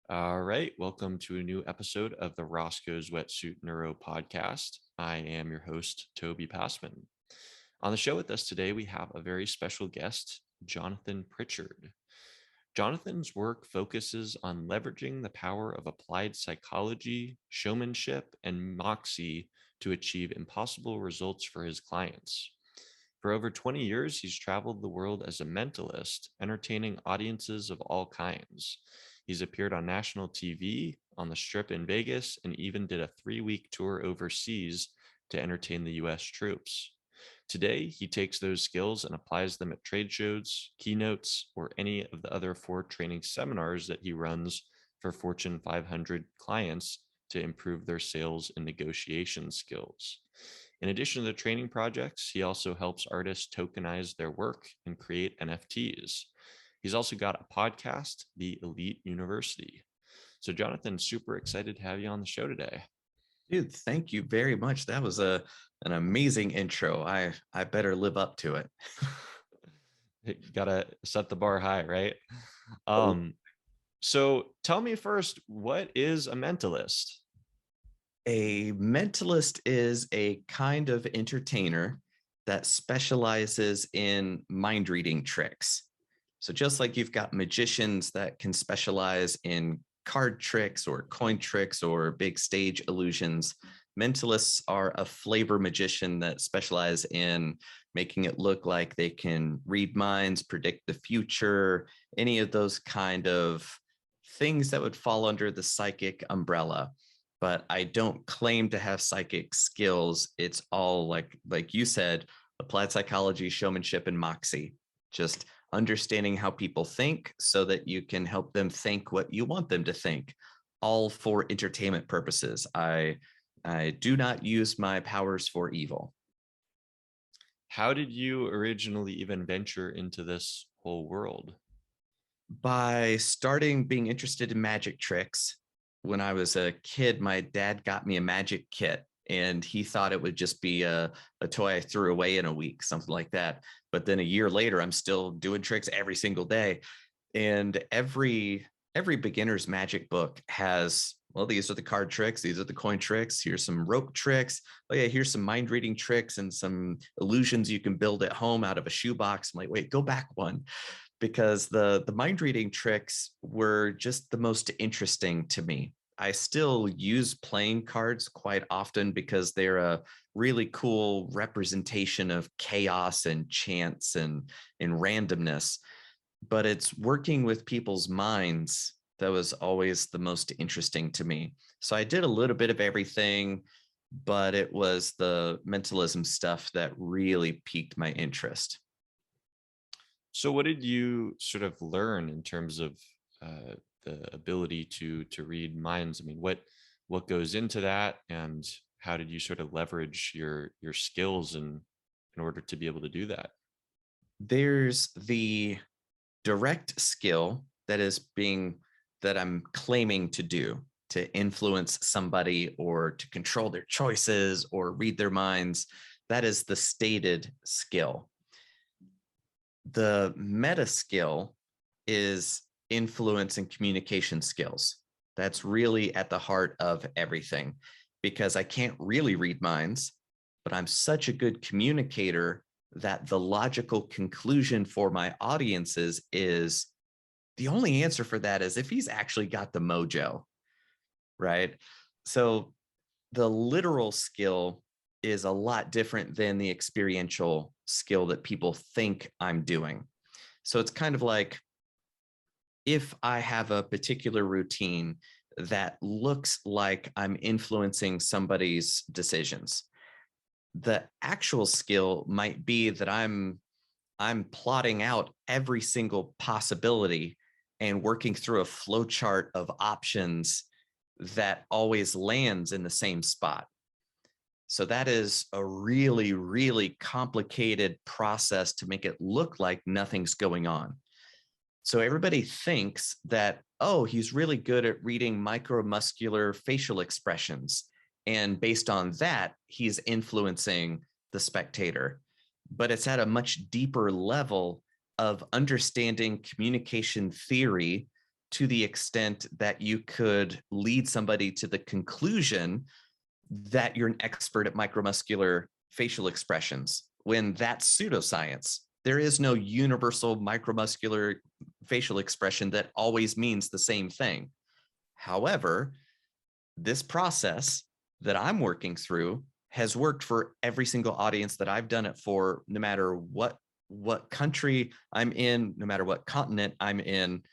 All right, welcome to a new episode of the Roscoe's Wetsuit Neuro podcast. I am your host, Toby Passman. On the show with us today, we have a very special guest, Jonathan Pritchard. Jonathan's work focuses on leveraging the power of applied psychology, showmanship, and moxie to achieve impossible results for his clients. For over 20 years, he's traveled the world as a mentalist, entertaining audiences of all kinds. He's appeared on national TV, on the Strip in Vegas, and even did a 3-week tour overseas to entertain the US troops. Today, he takes those skills and applies them at trade shows, keynotes, or any of the other 4 training seminars that he runs for Fortune 500 clients to improve their sales and negotiation skills. In addition to the training projects, he also helps artists tokenize their work and create NFTs. He's also got a podcast, The Elite University. So Jonathan, super excited to have you on the show today. Dude, thank you very much. That was an amazing intro. I better live up to it. You gotta set the bar high, right? So tell me first, what is a mentalist? A mentalist is a kind of entertainer that specializes in mind reading tricks. So just like you've got magicians that can specialize in card tricks or coin tricks or big stage illusions, mentalists are a flavor magician that specialize in making it look like they can read minds, predict the future, any of those kind of things that would fall under the psychic umbrella. But I don't claim to have psychic skills. It's all like you said, applied psychology, showmanship, and moxie. Just understanding how people think so that you can help them think what you want them to think, all for entertainment purposes. I do not use my powers for evil. How did you originally even venture into this whole world? By starting being interested in magic tricks. When I was a kid, my dad got me a magic kit, and he thought it would just be a toy I threw away in a week, something like that. But then a year later, I'm still doing tricks every single day. And every beginner's magic book has, well, these are the card tricks, these are the coin tricks, here's some rope tricks, oh yeah, here's some mind reading tricks and some illusions you can build at home out of a shoebox. I'm like, wait, go back one. Because the mind reading tricks were just the most interesting to me. I still use playing cards quite often because they're a really cool representation of chaos and chance and randomness. But it's working with people's minds that was always the most interesting to me. So I did a little bit of everything, but it was the mentalism stuff that really piqued my interest. So what did you sort of learn in terms of the ability to read minds? I mean, what goes into that, and how did you sort of leverage your skills in order to be able to do that? There's the direct skill that I'm claiming to do, to influence somebody or to control their choices or read their minds. That is the stated skill. The meta skill is influence and communication skills. That's really at the heart of everything, because I can't really read minds, but I'm such a good communicator that the logical conclusion for my audiences is the only answer for that is if he's actually got the mojo, right? So the literal skill is a lot different than the experiential skill that people think I'm doing. So it's kind of like, if I have a particular routine that looks like I'm influencing somebody's decisions, the actual skill might be that I'm plotting out every single possibility and working through a flow chart of options that always lands in the same spot. So that is a really, really complicated process to make it look like nothing's going on. So everybody thinks that, oh, he's really good at reading micromuscular facial expressions. And based on that, he's influencing the spectator. But it's at a much deeper level of understanding communication theory to the extent that you could lead somebody to the conclusion that you're an expert at micromuscular facial expressions, when that's pseudoscience. There is no universal micromuscular facial expression that always means the same thing. However, this process that I'm working through has worked for every single audience that I've done it for, no matter what country I'm in, no matter what continent I'm in.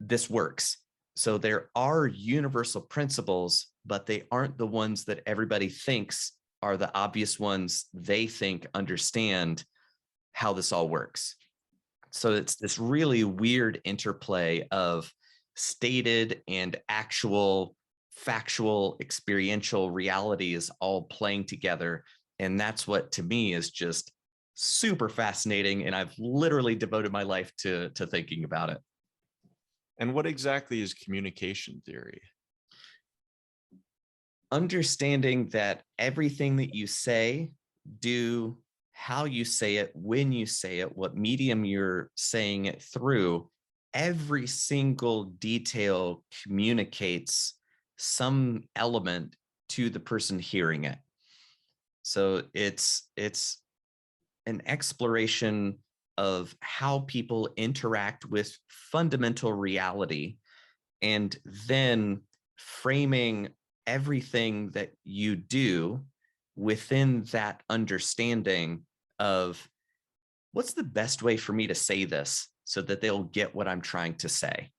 This works. So there are universal principles, but they aren't the ones that everybody thinks are the obvious ones they think understand how this all works. So it's this really weird interplay of stated and actual factual experiential realities all playing together. And that's what to me is just super fascinating. And I've literally devoted my life to thinking about it. And what exactly is communication theory? Understanding that everything that you say, do, how you say it, when you say it, what medium you're saying it through, every single detail communicates some element to the person hearing it. So it's an exploration of how people interact with fundamental reality, and then framing everything that you do within that understanding of what's the best way for me to say this so that they'll get what I'm trying to say.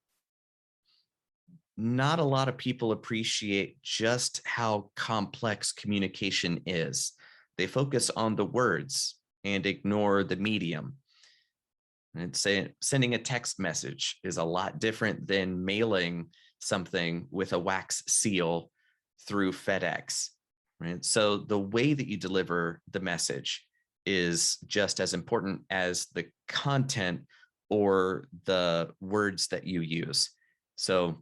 Not a lot of people appreciate just how complex communication is. They focus on the words and ignore the medium. And sending a text message is a lot different than mailing something with a wax seal through FedEx, right? So the way that you deliver the message is just as important as the content or the words that you use. So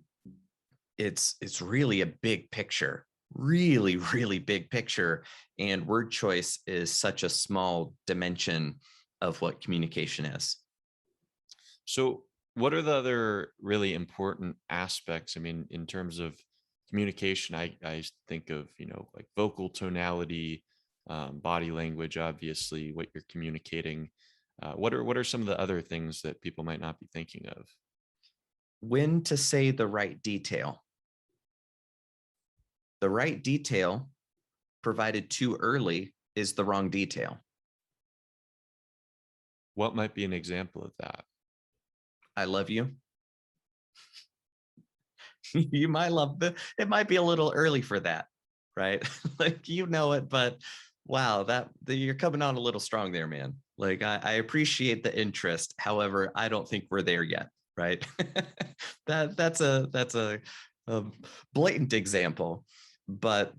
it's really a big picture, really, really big picture. And word choice is such a small dimension of what communication is. So what are the other really important aspects? I mean, in terms of communication, I think of, like vocal tonality, body language, obviously, what you're communicating. What are some of the other things that people might not be thinking of? When to say the right detail. The right detail provided too early is the wrong detail. What might be an example of that? I love you. You might love it might be a little early for that, right? Like, it, but wow, you're coming on a little strong there, man. Like, I appreciate the interest. However, I don't think we're there yet, right? That's a blatant example, but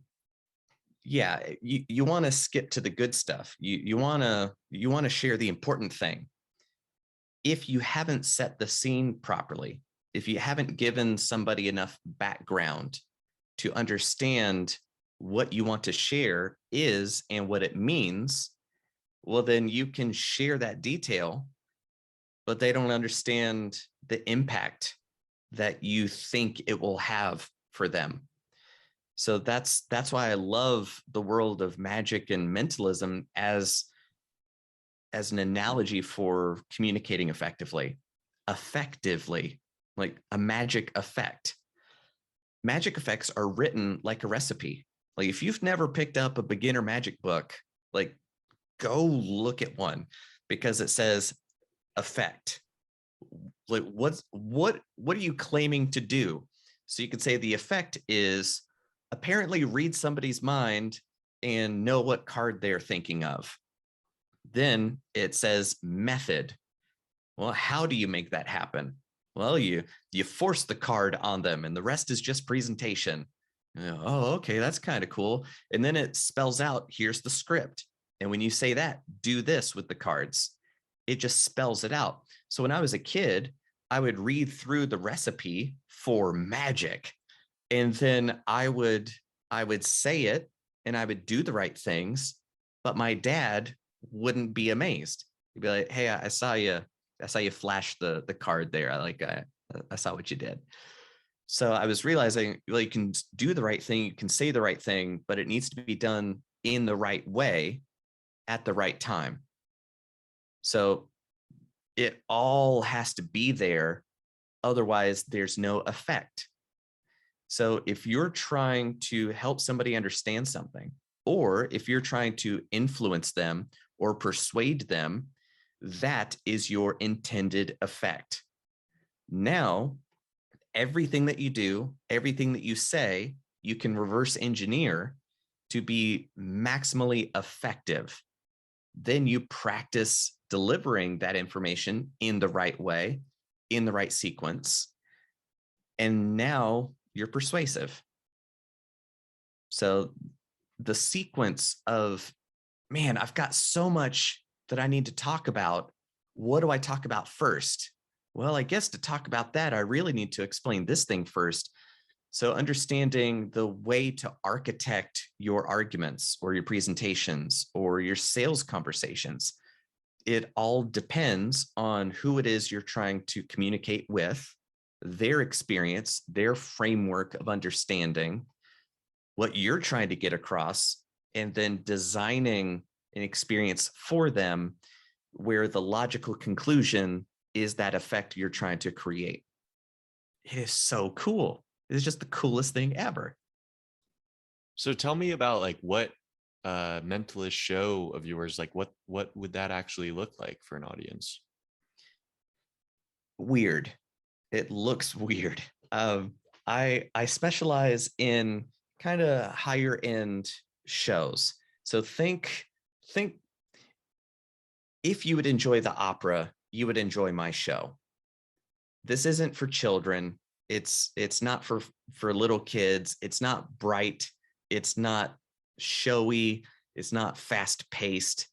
yeah, you want to skip to the good stuff. You want to share the important thing. If you haven't set the scene properly, if you haven't given somebody enough background to understand what you want to share is and what it means, well, then you can share that detail, but they don't understand the impact that you think it will have for them. So that's why I love the world of magic and mentalism as an analogy for communicating effectively, like a magic effect. Magic effects are written like a recipe. Like, if you've never picked up a beginner magic book, like, go look at one, because it says effect. Like, what are you claiming to do? So you could say the effect is apparently read somebody's mind and know what card they're thinking of. Then it says method. Well, how do you make that happen? Well, you force the card on them, and the rest is just presentation. Oh, okay, that's kind of cool. And then it spells out, here's the script. And when you say that, do this with the cards. It just spells it out. So when I was a kid, I would read through the recipe for magic, and then I would say it, and I would do the right things, but my dad wouldn't be amazed. He'd be like, hey, I saw you I saw you flash the card there. I saw what you did. So I was realizing, well, you can do the right thing, you can say the right thing, but it needs to be done in the right way at the right time. So it all has to be there. Otherwise, there's no effect. So if you're trying to help somebody understand something, or if you're trying to influence them or persuade them, that is your intended effect. Now, everything that you do, everything that you say, you can reverse engineer to be maximally effective. Then you practice delivering that information in the right way, in the right sequence. And now you're persuasive. So the sequence of, man, I've got so much that I need to talk about. What do I talk about first? Well, I guess to talk about that, I really need to explain this thing first. So understanding the way to architect your arguments or your presentations or your sales conversations, it all depends on who it is you're trying to communicate with, their experience, their framework of understanding, what you're trying to get across, and then designing an experience for them where the logical conclusion is that effect you're trying to create. It is so cool. It's just the coolest thing ever. So tell me about like what mentalist show of yours, like what would that actually look like for an audience? Weird. It looks weird. I specialize in kind of higher end shows. So think if you would enjoy the opera, you would enjoy my show. This isn't for children. It's not for little kids. It's not bright. It's not showy. It's not fast paced.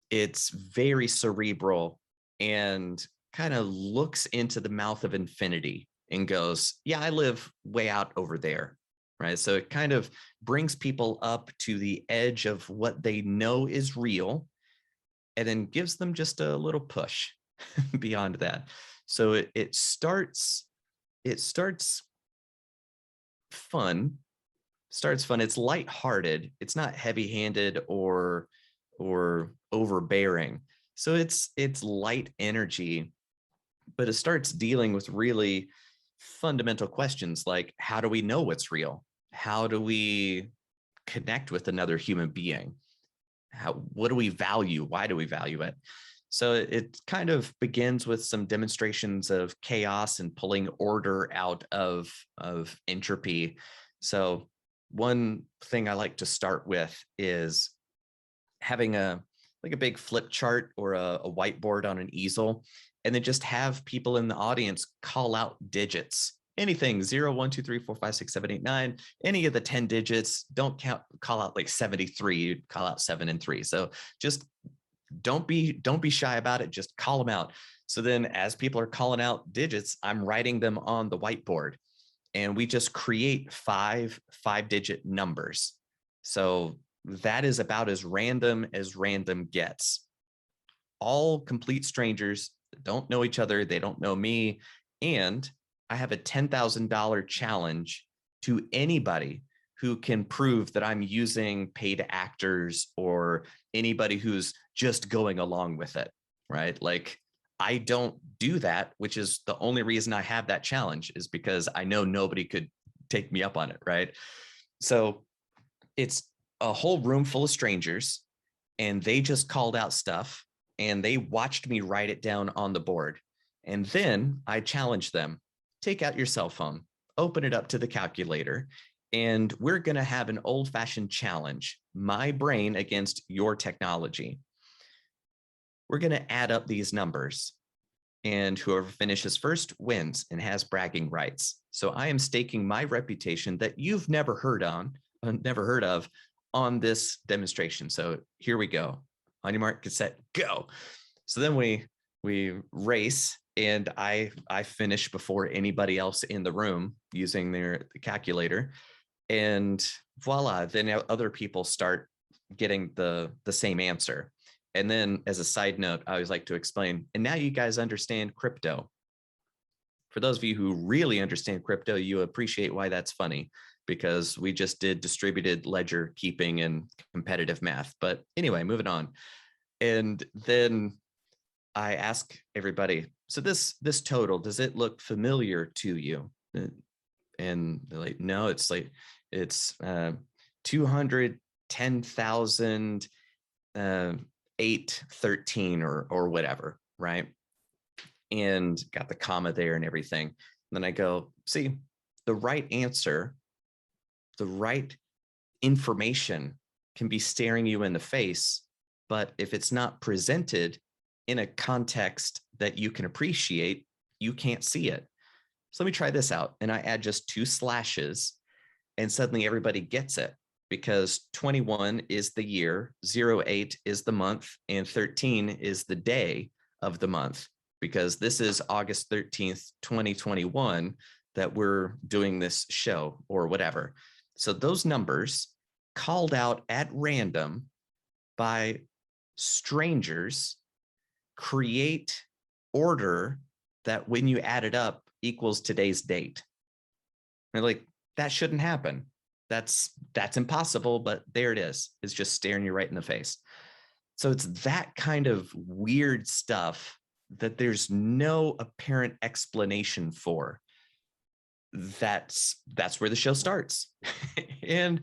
It's very cerebral and kind of looks into the mouth of infinity and goes, yeah, I live way out over there. Right. So it kind of brings people up to the edge of what they know is real and then gives them just a little push beyond that. So it starts fun, It's lighthearted. It's not heavy-handed or overbearing. So it's light energy, but it starts dealing with really fundamental questions like, how do we know what's real? How do we connect with another human being? What do we value? Why do we value it? So it kind of begins with some demonstrations of chaos and pulling order out of entropy. So one thing I like to start with is having a big flip chart or a whiteboard on an easel, and then just have people in the audience call out digits. Anything 0, 1, 2, 3, 4, 5, 6, 7, 8, 9, any of the 10 digits. Don't call out like 73, call out 7 and 3. So just don't be shy about it. Just call them out. So then as people are calling out digits, I'm writing them on the whiteboard, and we just create 5-digit numbers. So that is about as random gets. All complete strangers that don't know each other. They don't know me. And I have a $10,000 challenge to anybody who can prove that I'm using paid actors or anybody who's just going along with it, right? Like, I don't do that, which is the only reason I have that challenge, is because I know nobody could take me up on it, right? So it's a whole room full of strangers, and they just called out stuff, and they watched me write it down on the board. And then I challenged them, take out your cell phone, open it up to the calculator, and we're going to have an old-fashioned challenge, my brain against your technology. We're going to add up these numbers, and whoever finishes first wins and has bragging rights. So I am staking my reputation that you've never heard of on this demonstration. So here we go. On your mark, get set, go. So then we race, and I finish before anybody else in the room using the calculator, and voila, then other people start getting the same answer. And then as a side note, I always like to explain, and now you guys understand crypto. For those of you who really understand crypto, you appreciate why that's funny, because we just did distributed ledger keeping and competitive math. But anyway, moving on. And then I ask everybody, so this total, does it look familiar to you? And they're like, no, it's 210,000 813 or whatever, right? And got the comma there and everything. And then I go, see, the right answer, the right information can be staring you in the face, but if it's not presented in a context that you can appreciate, you can't see it. So let me try this out. And I add just 2 slashes, and suddenly everybody gets it, because 21 is the year, 08 is the month, and 13 is the day of the month, because this is August 13th, 2021 that we're doing this show or whatever. So those numbers called out at random by strangers create order that when you add it up equals today's date. And like, that shouldn't happen. That's impossible, but there it is. It's just staring you right in the face. So it's that kind of weird stuff that there's no apparent explanation for. That's where the show starts. And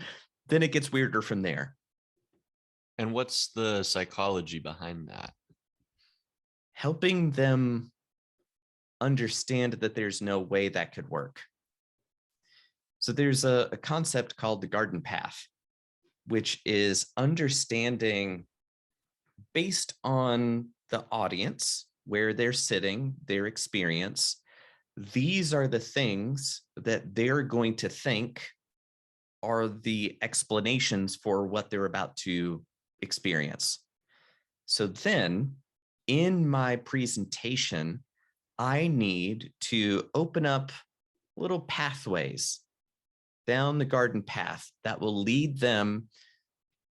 then it gets weirder from there. And what's the psychology behind that? Helping them understand that there's no way that could work. So there's a concept called the garden path, which is understanding based on the audience, where they're sitting, their experience. These are the things that they're going to think are the explanations for what they're about to experience. So then in my presentation, I need to open up little pathways down the garden path that will lead them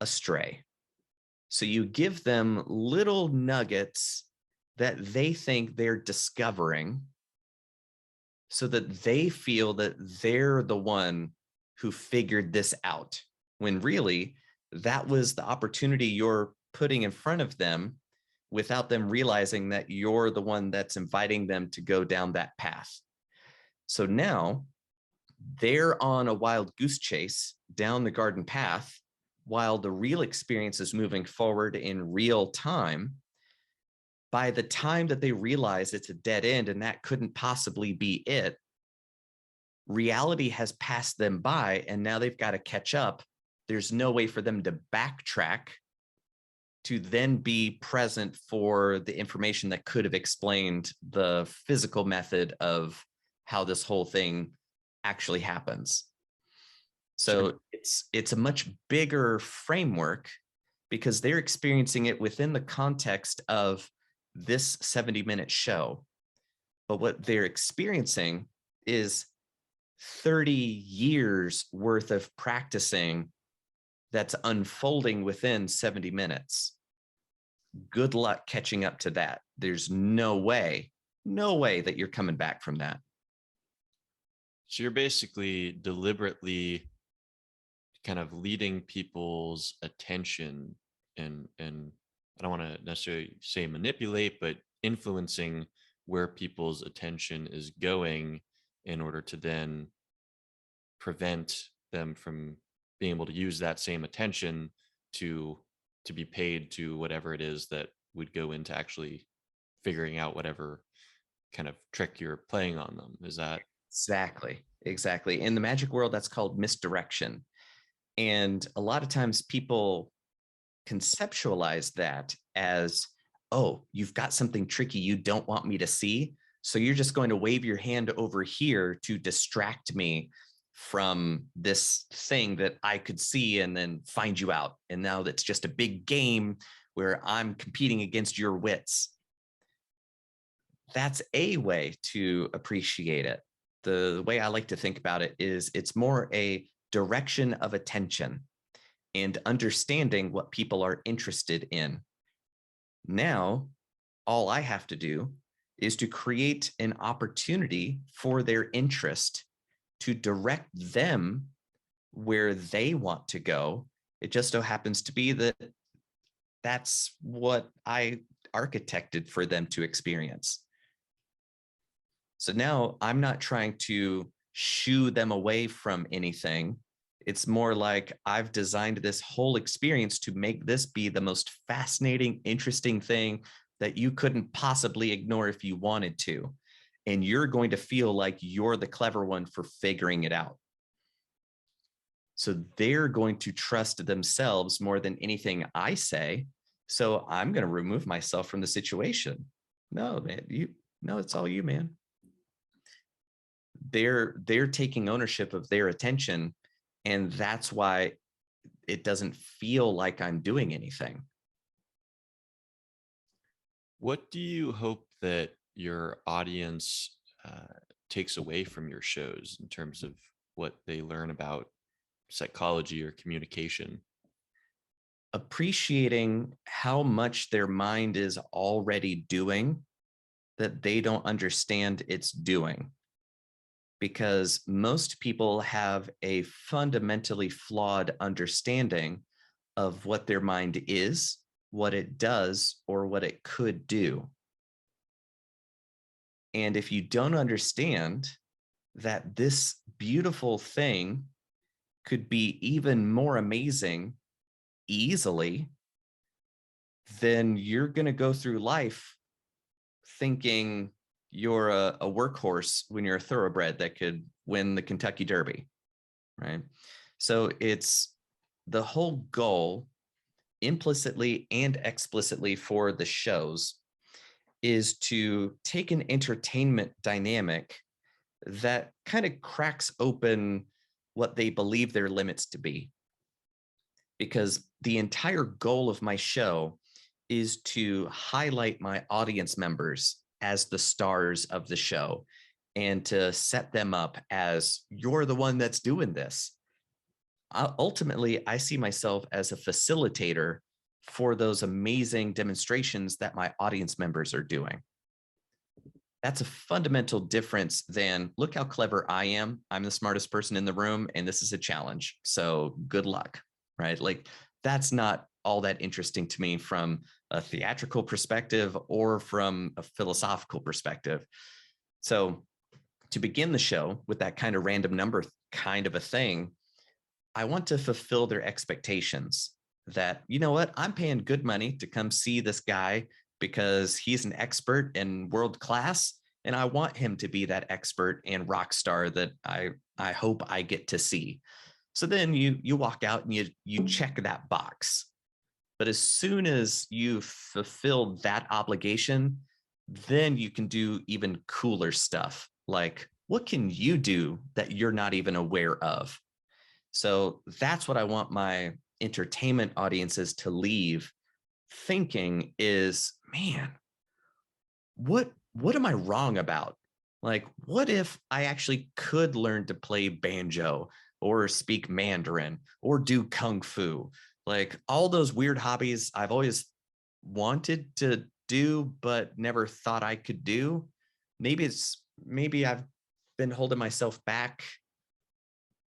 astray. So you give them little nuggets that they think they're discovering, so that they feel that they're the one who figured this out, when really that was the opportunity you're putting in front of them, without them realizing that you're the one that's inviting them to go down that path. So now they're on a wild goose chase down the garden path, while the real experience is moving forward in real time. By the time that they realize it's a dead end and that couldn't possibly be it, reality has passed them by, and now they've got to catch up. There's no way for them to backtrack to then be present for the information that could have explained the physical method of how this whole thing actually happens. So it's a much bigger framework, because they're experiencing it within the context of this 70-minute show. But what they're experiencing is 30 years worth of practicing that's unfolding within 70 minutes. Good luck catching up to that. There's no way that you're coming back from that. So you're basically deliberately kind of leading people's attention, and I don't want to necessarily say manipulate, but influencing where people's attention is going, in order to then prevent them from being able to use that same attention to be paid to whatever it is that would go into actually figuring out whatever kind of trick you're playing on them. Is that exactly? In the magic world, that's called misdirection. And a lot of times people conceptualize that as, oh, you've got something tricky you don't want me to see, so you're just going to wave your hand over here to distract me from this thing that I could see and then find you out. And now that's just a big game where I'm competing against your wits. That's a way to appreciate it. The way I like to think about it is it's more a direction of attention and understanding what people are interested in. Now, all I have to do is to create an opportunity for their interest to direct them where they want to go. It just so happens to be that that's what I architected for them to experience. So now I'm not trying to shoo them away from anything. It's more like I've designed this whole experience to make this be the most fascinating, interesting thing that you couldn't possibly ignore if you wanted to. And you're going to feel like you're the clever one for figuring it out. So they're going to trust themselves more than anything I say. So I'm going to remove myself from the situation. No, man, no, it's all you, man. They're taking ownership of their attention, and that's why it doesn't feel like I'm doing anything. What do you hope that your audience takes away from your shows in terms of what they learn about psychology or communication? Appreciating how much their mind is already doing that they don't understand it's doing. Because most people have a fundamentally flawed understanding of what their mind is, what it does, or what it could do. And if you don't understand that this beautiful thing could be even more amazing easily, then you're going to go through life thinking you're a workhorse when you're a thoroughbred that could win the Kentucky Derby, right? So it's the whole goal, implicitly and explicitly, for the shows is to take an entertainment dynamic that kind of cracks open what they believe their limits to be. Because the entire goal of my show is to highlight my audience members as the stars of the show and to set them up as you're the one that's doing this. Ultimately, I see myself as a facilitator for those amazing demonstrations that my audience members are doing. That's a fundamental difference than, look how clever I am. I'm the smartest person in the room, and this is a challenge. So good luck, right? Like, that's not all that interesting to me from a theatrical perspective or from a philosophical perspective. So to begin the show with that kind of random number kind of a thing, I want to fulfill their expectations that, you know what, I'm paying good money to come see this guy because he's an expert and world class. And I want him to be that expert and rock star that I hope I get to see. So then you walk out and you check that box. But as soon as you fulfill that obligation, then you can do even cooler stuff. Like, what can you do that you're not even aware of? So that's what I want my entertainment audiences to leave thinking is, man, what am I wrong about? Like, what if I actually could learn to play banjo or speak Mandarin or do kung fu? Like, all those weird hobbies I've always wanted to do but never thought I could do. Maybe I've been holding myself back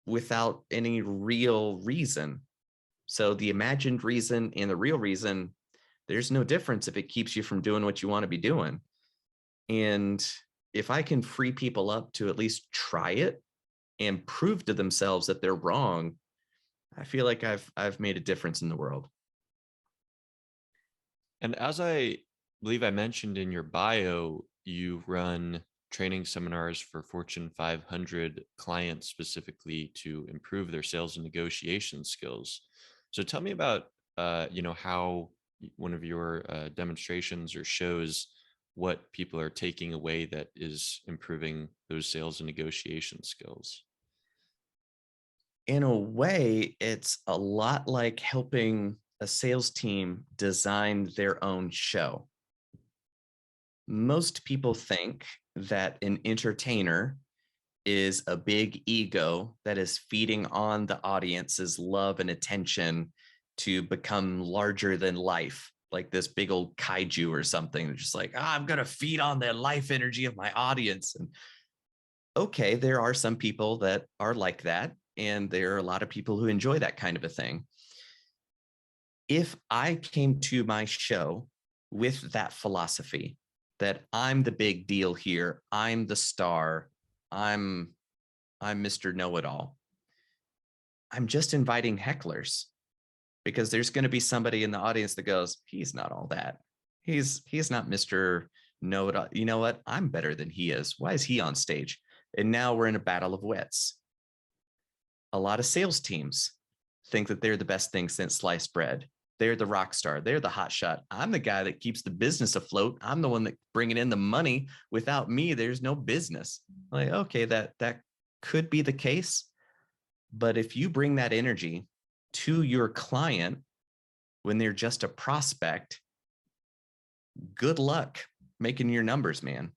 without any real reason. So the imagined reason and the real reason, there's no difference if it keeps you from doing what you want to be doing. And if I can free people up to at least try it and prove to themselves that they're wrong, I feel like I've made a difference in the world. And as I believe I mentioned in your bio, you run training seminars for Fortune 500 clients specifically to improve their sales and negotiation skills. So tell me about, how one of your demonstrations or shows what people are taking away that is improving those sales and negotiation skills. In a way, it's a lot like helping a sales team design their own show. Most people think that an entertainer is a big ego that is feeding on the audience's love and attention to become larger than life like this big old kaiju or something. Just like, I'm going to feed on the life energy of my audience. And okay, there are some people that are like that. And there are a lot of people who enjoy that kind of a thing. If I came to my show with that philosophy that I'm the big deal here, I'm the star, I'm Mr. Know-it-all, I'm just inviting hecklers, because there's going to be somebody in the audience that goes, he's not all that. He's not Mr. Know-it-all. You know what? I'm better than he is. Why is he on stage? And now we're in a battle of wits. A lot of sales teams think that they're the best thing since sliced bread. They're the rock star. They're the hot shot. I'm the guy that keeps the business afloat. I'm the one that bringing in the money. Without me, there's no business. Like, okay, that could be the case. But if you bring that energy to your client when they're just a prospect, good luck making your numbers, man.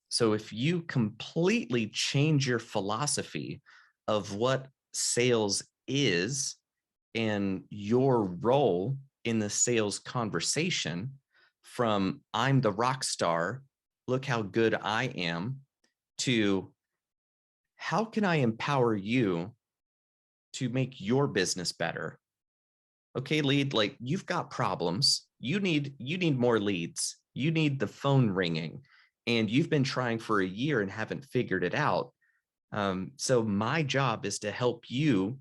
So if you completely change your philosophy of what sales is and your role in the sales conversation, from I'm the rock star, look how good I am, to how can I empower you to make your business better? Okay, lead, like, you've got problems. You need more leads. You need the phone ringing, and you've been trying for a year and haven't figured it out. So my job is to help you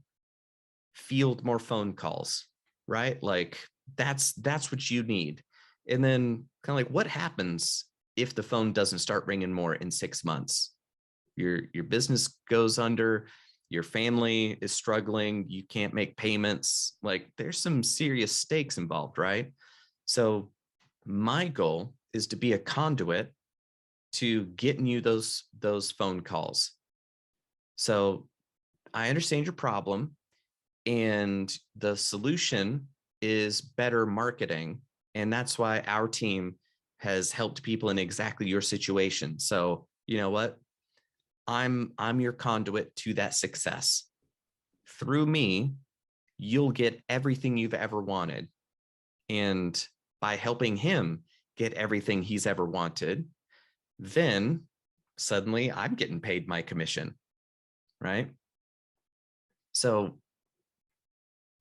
field more phone calls, right? Like, that's what you need. And then kind of like, what happens if the phone doesn't start ringing more in 6 months? Your business goes under, your family is struggling, you can't make payments. Like, there's some serious stakes involved, right? So my goal is to be a conduit to getting you those phone calls. So I understand your problem, and the solution is better marketing. And that's why our team has helped people in exactly your situation. So you know what? I'm your conduit to that success. Through me, you'll get everything you've ever wanted. And by helping him get everything he's ever wanted, then suddenly I'm getting paid my commission, right? So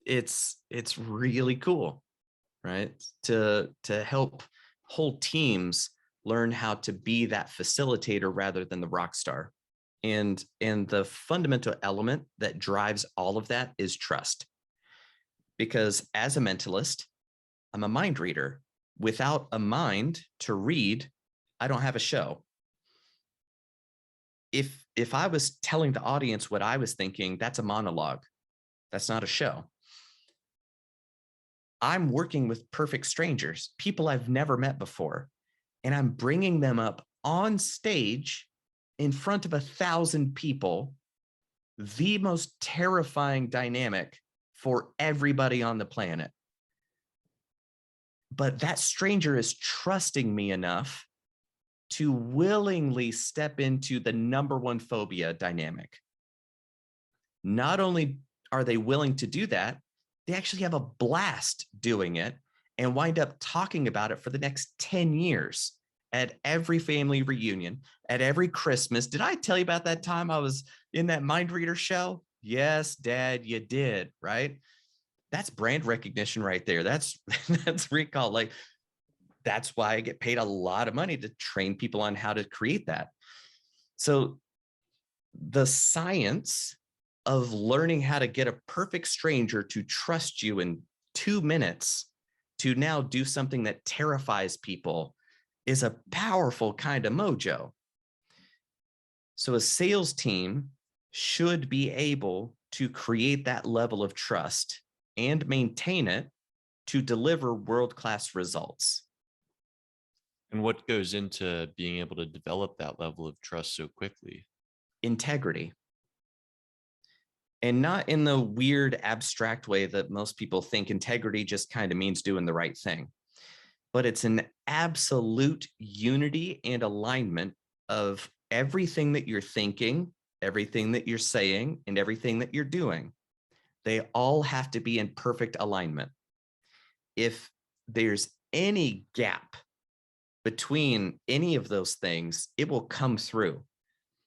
it's really cool, right? To help whole teams learn how to be that facilitator rather than the rock star. And the fundamental element that drives all of that is trust. Because as a mentalist, I'm a mind reader. Without a mind to read, I don't have a show. If I was telling the audience what I was thinking, that's a monologue. That's not a show. I'm working with perfect strangers, people I've never met before, and I'm bringing them up on stage in front of 1,000 people, the most terrifying dynamic for everybody on the planet. But that stranger is trusting me enough to willingly step into the number one phobia dynamic. Not only are they willing to do that, they actually have a blast doing it and wind up talking about it for the next 10 years at every family reunion, at every Christmas. Did I tell you about that time I was in that mind reader show? Yes, Dad, you did, right? That's brand recognition right there. That's recall. Like, that's why I get paid a lot of money to train people on how to create that. So the science of learning how to get a perfect stranger to trust you in 2 minutes to now do something that terrifies people is a powerful kind of mojo. So a sales team should be able to create that level of trust and maintain it to deliver world-class results. And what goes into being able to develop that level of trust so quickly? Integrity. And not in the weird abstract way that most people think integrity just kind of means doing the right thing. But it's an absolute unity and alignment of everything that you're thinking, everything that you're saying, and everything that you're doing. They all have to be in perfect alignment. If there's any gap between any of those things, it will come through.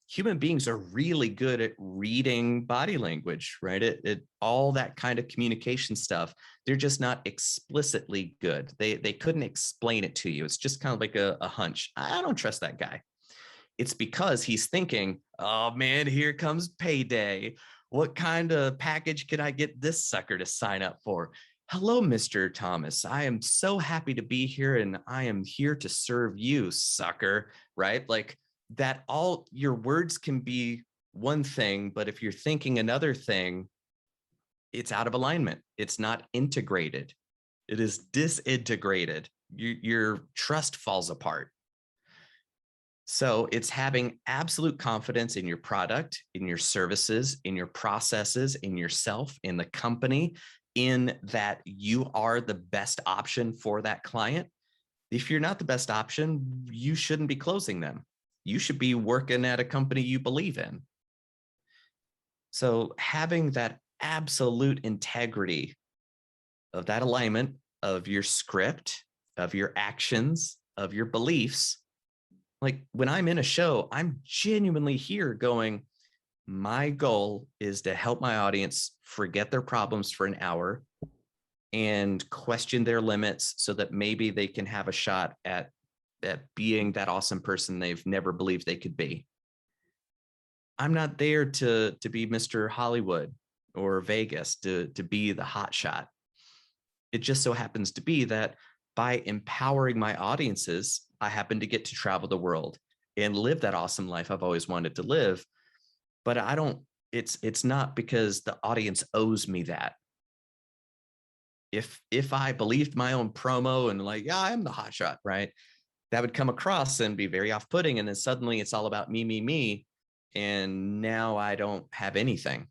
Human beings are really good at reading body language, right? All that kind of communication stuff. They're just not explicitly good. They couldn't explain it to you. It's just kind of like a hunch. I don't trust that guy. It's because he's thinking, oh man, here comes payday. What kind of package can I get this sucker to sign up for? Hello, Mr. Thomas. I am so happy to be here and I am here to serve you, sucker, right? Like that, all your words can be one thing, but if you're thinking another thing, it's out of alignment. It's not integrated. It is disintegrated. Your trust falls apart. So it's having absolute confidence in your product, in your services, in your processes, in yourself, in the company, in that you are the best option for that client. If you're not the best option, you shouldn't be closing them. You should be working at a company you believe in. So having that absolute integrity of that alignment of your script, of your actions, of your beliefs. Like when I'm in a show, I'm genuinely here going, my goal is to help my audience forget their problems for an hour and question their limits so that maybe they can have a shot at being that awesome person they've never believed they could be. I'm not there to be Mr. Hollywood or Vegas, to be the hot shot. It just so happens to be that by empowering my audiences, I happen to get to travel the world and live that awesome life I've always wanted to live. But I don't, it's not because the audience owes me that. If I believed my own promo and like, yeah, I'm the hot shot, right? That would come across and be very off-putting. And then suddenly it's all about me, me, me. And now I don't have anything.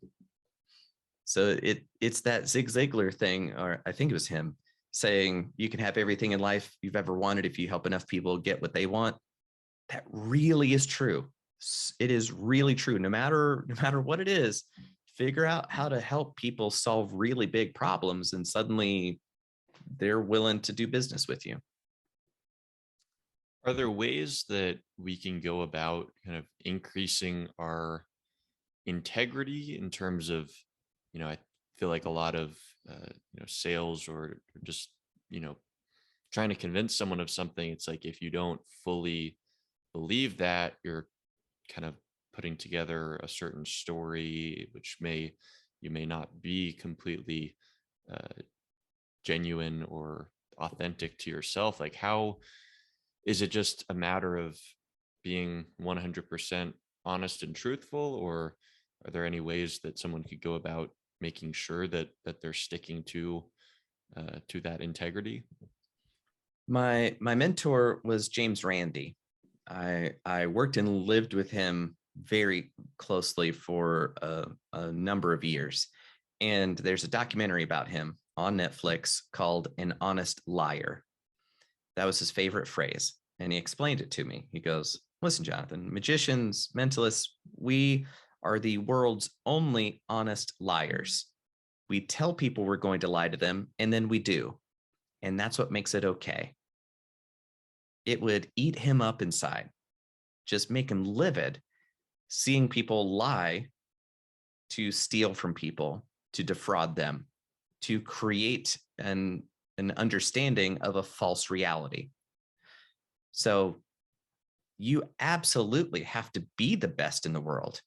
So it's that Zig Ziglar thing, or I think it was him, saying you can have everything in life you've ever wanted if you help enough people get what they want. That really is true. It is really true. No matter what it is, figure out how to help people solve really big problems, and suddenly they're willing to do business with you. Are there ways that we can go about kind of increasing our integrity in terms of, I feel like a lot of, sales or just, you know, trying to convince someone of something. It's like, if you don't fully believe that, you're kind of putting together a certain story, which you may not be completely uh, genuine or authentic to yourself. Like, how is it just a matter of being 100% honest and truthful, or are there any ways that someone could go about making sure that they're sticking to that integrity? My mentor was James Randi. I worked and lived with him very closely for a number of years. And there's a documentary about him on Netflix called An Honest Liar. That was his favorite phrase. And he explained it to me. He goes, listen, Jonathan, magicians, mentalists, we are the world's only honest liars. We tell people we're going to lie to them, and then we do. And that's what makes it okay. It would eat him up inside, just make him livid, seeing people lie to steal from people, to defraud them, to create an understanding of a false reality. So you absolutely have to be the best in the world.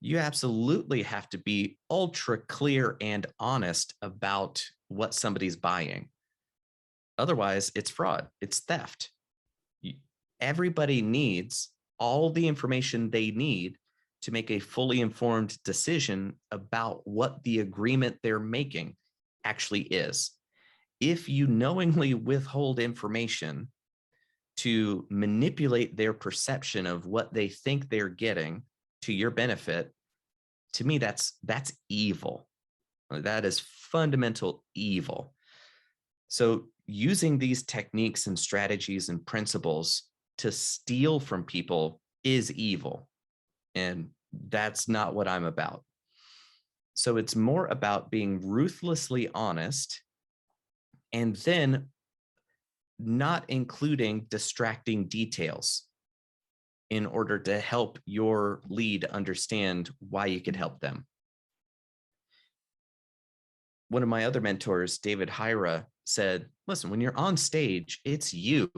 You absolutely have to be ultra clear and honest about what somebody's buying. Otherwise, it's fraud, it's theft. Everybody needs all the information they need to make a fully informed decision about what the agreement they're making actually is. If you knowingly withhold information to manipulate their perception of what they think they're getting to your benefit, to me, that's evil. That is fundamental evil. So using these techniques and strategies and principles to steal from people is evil. And that's not what I'm about. So it's more about being ruthlessly honest and then not including distracting details in order to help your lead understand why you could help them. One of my other mentors, David Hyra, said, listen, when you're on stage, it's you.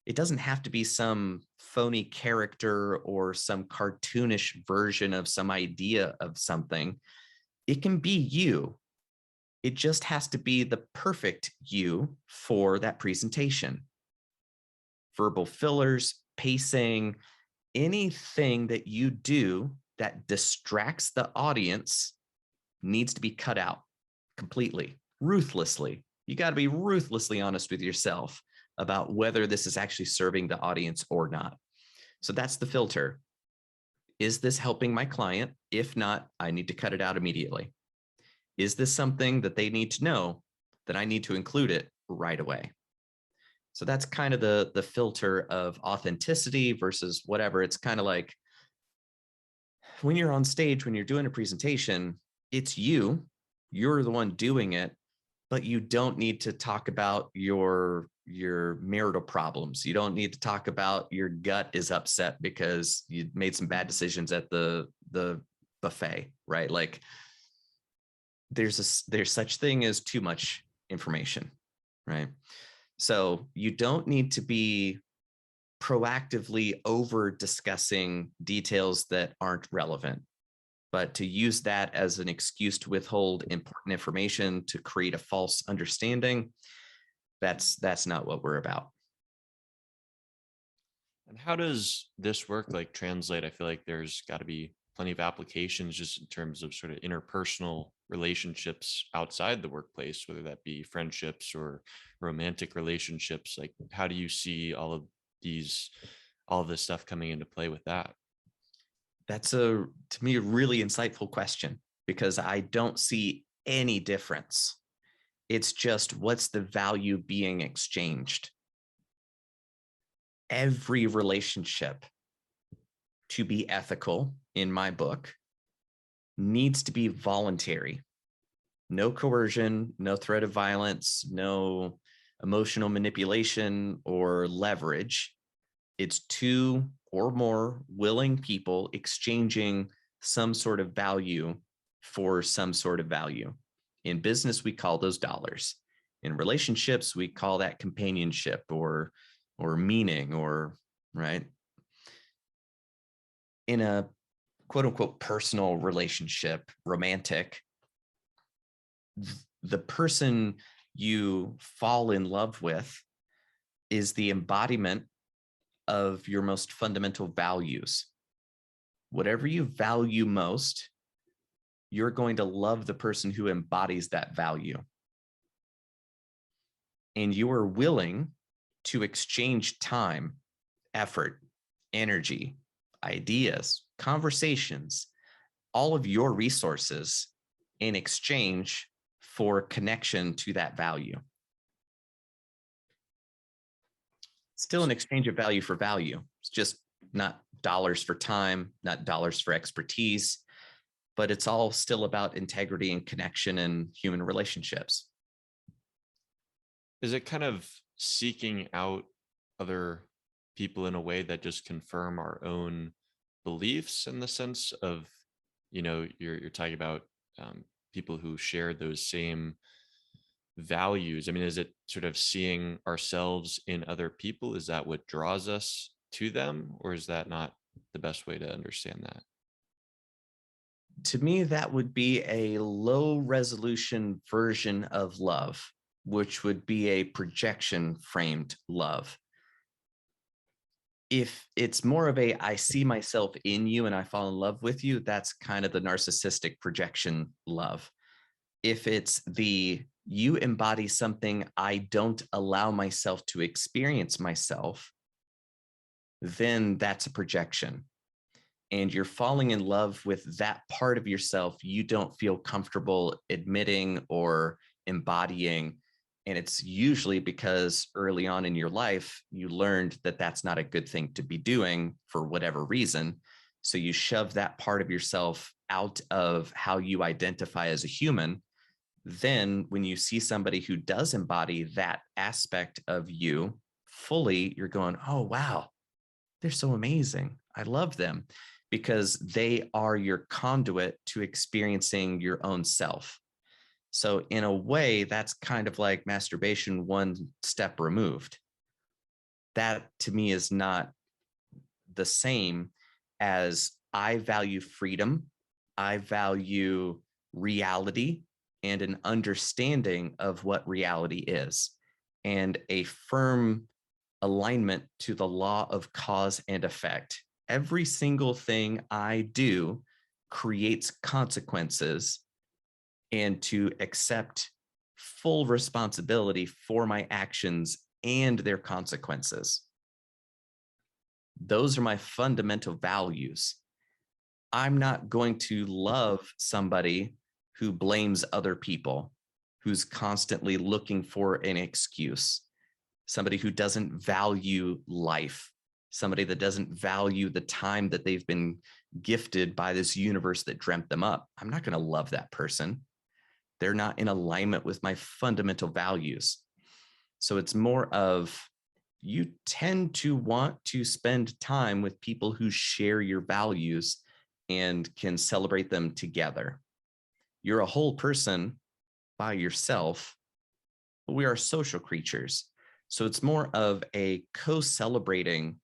It doesn't have to be some phony character or some cartoonish version of some idea of something. It can be you. It just has to be the perfect you for that presentation. Verbal fillers, pacing, anything that you do that distracts the audience needs to be cut out completely, ruthlessly. You got to be ruthlessly honest with yourself about whether this is actually serving the audience or not. So that's the filter. Is this helping my client? If not, I need to cut it out immediately. Is this something that they need to know that I need to include it right away? So that's kind of the filter of authenticity versus whatever. It's kind of like when you're on stage, when you're doing a presentation, it's you. You're the one doing it, but you don't need to talk about your marital problems. You don't need to talk about your gut is upset because you made some bad decisions at the buffet, right? Like there's such thing as too much information, right? So you don't need to be proactively over discussing details that aren't relevant, but to use that as an excuse to withhold important information to create a false understanding, that's not what we're about. And how does this work like translate? I feel like there's got to be plenty of applications just in terms of sort of interpersonal relationships outside the workplace, whether that be friendships or romantic relationships. Like, how do you see all of this stuff coming into play with that? That's to me, a really insightful question because I don't see any difference. It's just what's the value being exchanged? Every relationship, to be ethical in my book, needs to be voluntary. No coercion, no threat of violence, no emotional manipulation or leverage. It's two or more willing people exchanging some sort of value for some sort of value. In business, we call those dollars. In relationships, we call that companionship or meaning, or right. In a quote unquote personal relationship, romantic, the person you fall in love with is the embodiment of your most fundamental values. Whatever you value most, you're going to love the person who embodies that value. And you are willing to exchange time, effort, energy, ideas, conversations, all of your resources in exchange for connection to that value. Still an exchange of value for value. It's just not dollars for time, not dollars for expertise, but it's all still about integrity and connection and human relationships. Is it kind of seeking out other people in a way that just confirm our own beliefs, in the sense of, you're talking about people who share those same values? I mean, is it sort of seeing ourselves in other people? Is that what draws us to them, or is that not the best way to understand that? To me, that would be a low resolution version of love, which would be a projection framed love. If it's more of a, I see myself in you and I fall in love with you, that's kind of the narcissistic projection love. If it's the, you embody something I don't allow myself to experience myself, then that's a projection. And you're falling in love with that part of yourself you don't feel comfortable admitting or embodying. And it's usually because early on in your life, you learned that that's not a good thing to be doing for whatever reason. So you shove that part of yourself out of how you identify as a human. then when you see somebody who does embody that aspect of you fully, you're going, oh, wow, they're so amazing. I love them, because they are your conduit to experiencing your own self. So in a way, that's kind of like masturbation one step removed. That to me is not the same as I value freedom. I value reality and an understanding of what reality is, and a firm alignment to the law of cause and effect. Every single thing I do creates consequences, and to accept full responsibility for my actions and their consequences. Those are my fundamental values. I'm not going to love somebody who blames other people, who's constantly looking for an excuse, somebody who doesn't value life, somebody that doesn't value the time that they've been gifted by this universe that dreamt them up. I'm not going to love that person. They're not in alignment with my fundamental values. So it's more of, you tend to want to spend time with people who share your values and can celebrate them together. You're a whole person by yourself, but we are social creatures. So it's more of a co-celebrating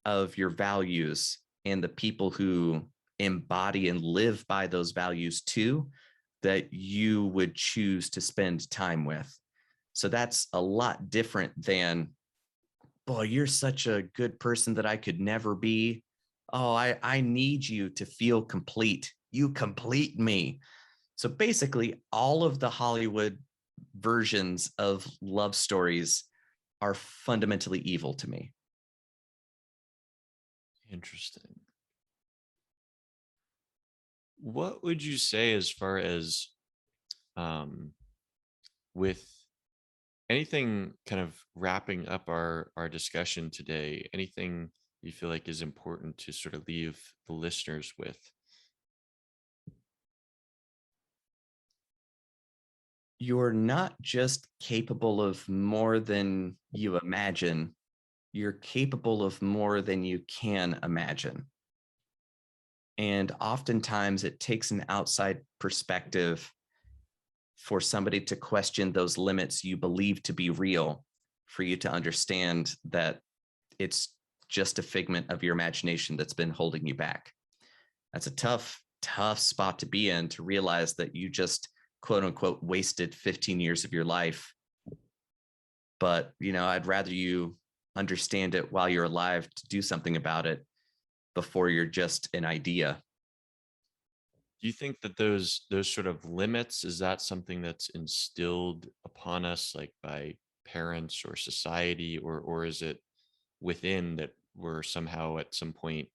of your values and the people who embody and live by those values too, that you would choose to spend time with. So that's a lot different than, boy, you're such a good person that I could never be. Oh, I need you to feel complete. You complete me. So basically, all of the Hollywood versions of love stories are fundamentally evil to me. Interesting. What would you say as far as with anything kind of wrapping up our discussion today, anything you feel like is important to sort of leave the listeners with? You're not just capable of more than you imagine, you're capable of more than you can imagine. And oftentimes it takes an outside perspective for somebody to question those limits you believe to be real, for you to understand that it's just a figment of your imagination that's been holding you back. That's a tough spot to be in, to realize that you just, quote unquote, wasted 15 years of your life. But, I'd rather you understand it while you're alive to do something about it before you're just an idea. Do you think that those sort of limits, is that something that's instilled upon us like by parents or society, or is it within that we're somehow at some point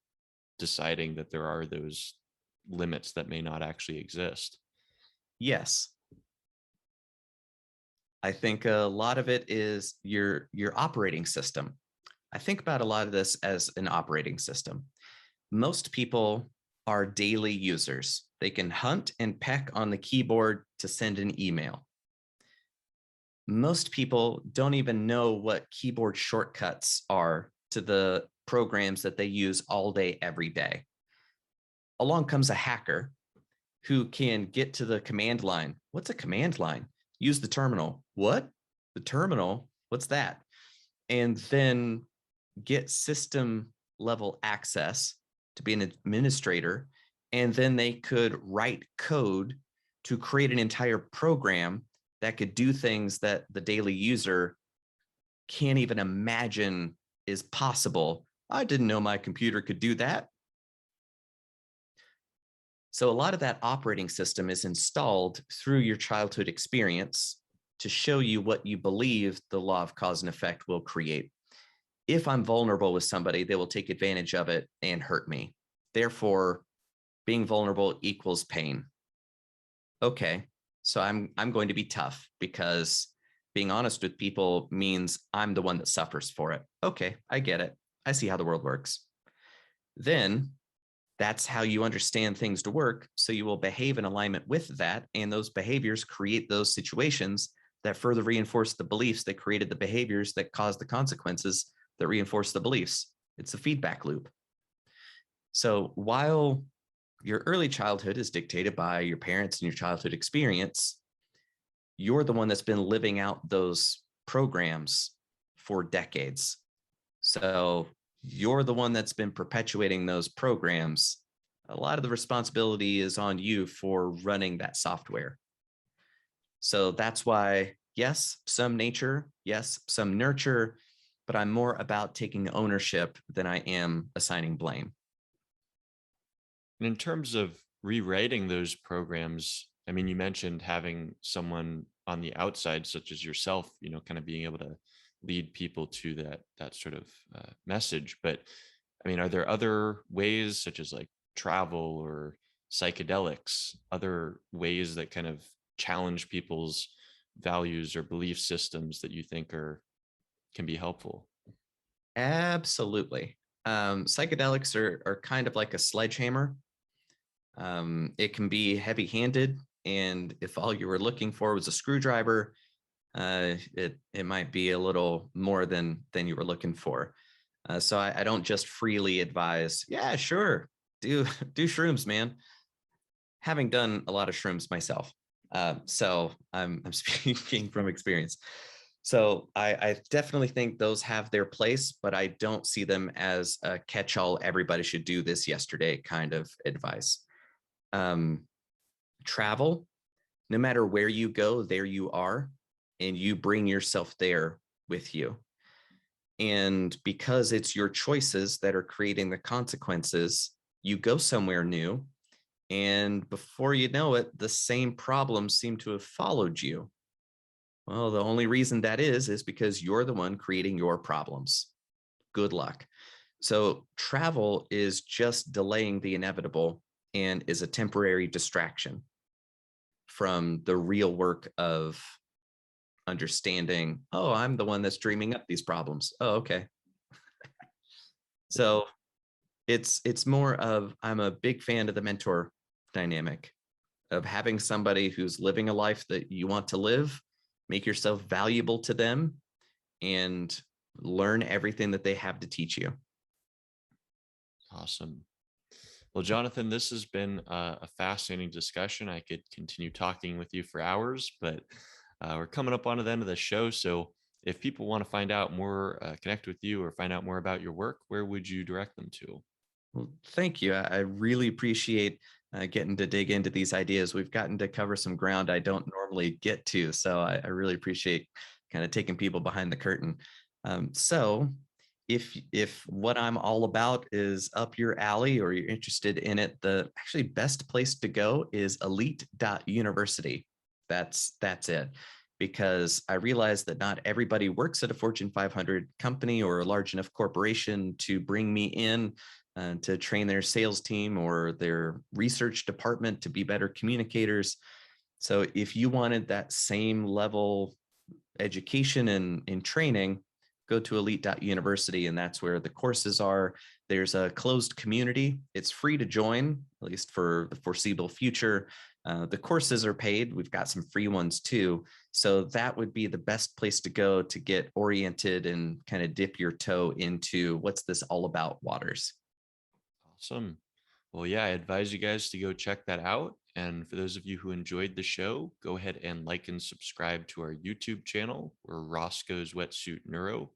deciding that there are those limits that may not actually exist? Yes. I think a lot of it is your operating system. I think about a lot of this as an operating system. Most people are daily users. They can hunt and peck on the keyboard to send an email. Most people don't even know what keyboard shortcuts are to the programs that they use all day, every day. Along comes a hacker who can get to the command line. What's a command line? Use the terminal. What? The terminal? What's that? And then get system level access to be an administrator. And then they could write code to create an entire program that could do things that the daily user can't even imagine is possible. I didn't know my computer could do that. So a lot of that operating system is installed through your childhood experience to show you what you believe the law of cause and effect will create. If I'm vulnerable with somebody, they will take advantage of it and hurt me. Therefore, being vulnerable equals pain. Okay, so I'm going to be tough, because being honest with people means I'm the one that suffers for it. Okay, I get it. I see how the world works. Then That's how you understand things to work. So you will behave in alignment with that. And those behaviors create those situations that further reinforce the beliefs that created the behaviors that cause the consequences that reinforce the beliefs. It's a feedback loop. So while your early childhood is dictated by your parents and your childhood experience, you're the one that's been living out those programs for decades. So you're the one that's been perpetuating those programs. A lot of the responsibility is on you for running that software. So that's why, yes, some nature, yes, some nurture, but I'm more about taking ownership than I am assigning blame. And in terms of rewriting those programs, I mean, you mentioned having someone on the outside, such as yourself, kind of being able to lead people to that sort of message. But I mean, are there other ways, such as like travel or psychedelics, other ways that kind of challenge people's values or belief systems that you think can be helpful? Absolutely. Psychedelics are kind of like a sledgehammer. It can be heavy handed. And if all you were looking for was a screwdriver, it might be a little more than you were looking for. So I don't just freely advise, yeah, sure, do shrooms, man. Having done a lot of shrooms myself, so I'm speaking from experience. So I definitely think those have their place, but I don't see them as a catch-all. Everybody should do this yesterday kind of advice. Um, Travel, no matter where you go, there you are, and you bring yourself there with you. And because it's your choices that are creating the consequences, you go somewhere new. And before you know it, the same problems seem to have followed you. Well, the only reason that is because you're the one creating your problems. Good luck. So travel is just delaying the inevitable and is a temporary distraction from the real work of understanding, oh, I'm the one that's dreaming up these problems. Oh, okay. So it's more of, I'm a big fan of the mentor dynamic, of having somebody who's living a life that you want to live, make yourself valuable to them, and learn everything that they have to teach you. Awesome. Well, Jonathan, this has been a fascinating discussion. I could continue talking with you for hours, but we're coming up on the end of the show. So if people want to find out more, connect with you or find out more about your work, where would you direct them to? Well, thank you. I really appreciate getting to dig into these ideas. We've gotten to cover some ground I don't normally get to. So I really appreciate kind of taking people behind the curtain. So if what I'm all about is up your alley or you're interested in it, the actually best place to go is elite.university. That's it. Because I realize that not everybody works at a Fortune 500 company or a large enough corporation to bring me in to train their sales team or their research department to be better communicators. So if you wanted that same level education and training, go to elite.university, and that's where the courses are. There's a closed community. It's free to join, at least for the foreseeable future. The courses are paid. We've got some free ones too. So that would be the best place to go to get oriented and kind of dip your toe into what's this all about waters. Awesome. Well, yeah, I advise you guys to go check that out. And for those of you who enjoyed the show, go ahead and like and subscribe to our YouTube channel. We're Roscoe's Wetsuit Neuro.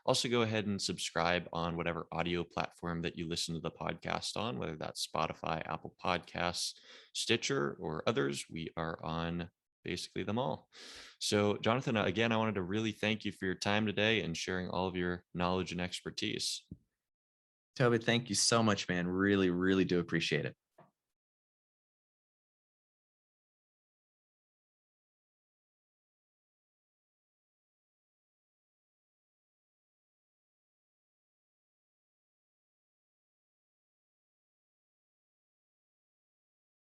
Also, go ahead and subscribe on whatever audio platform that you listen to the podcast on, whether that's Spotify, Apple Podcasts, Stitcher, or others. We are on basically them all. So, Jonathan, again, I wanted to really thank you for your time today and sharing all of your knowledge and expertise. Toby, thank you so much, man. Really, really do appreciate it.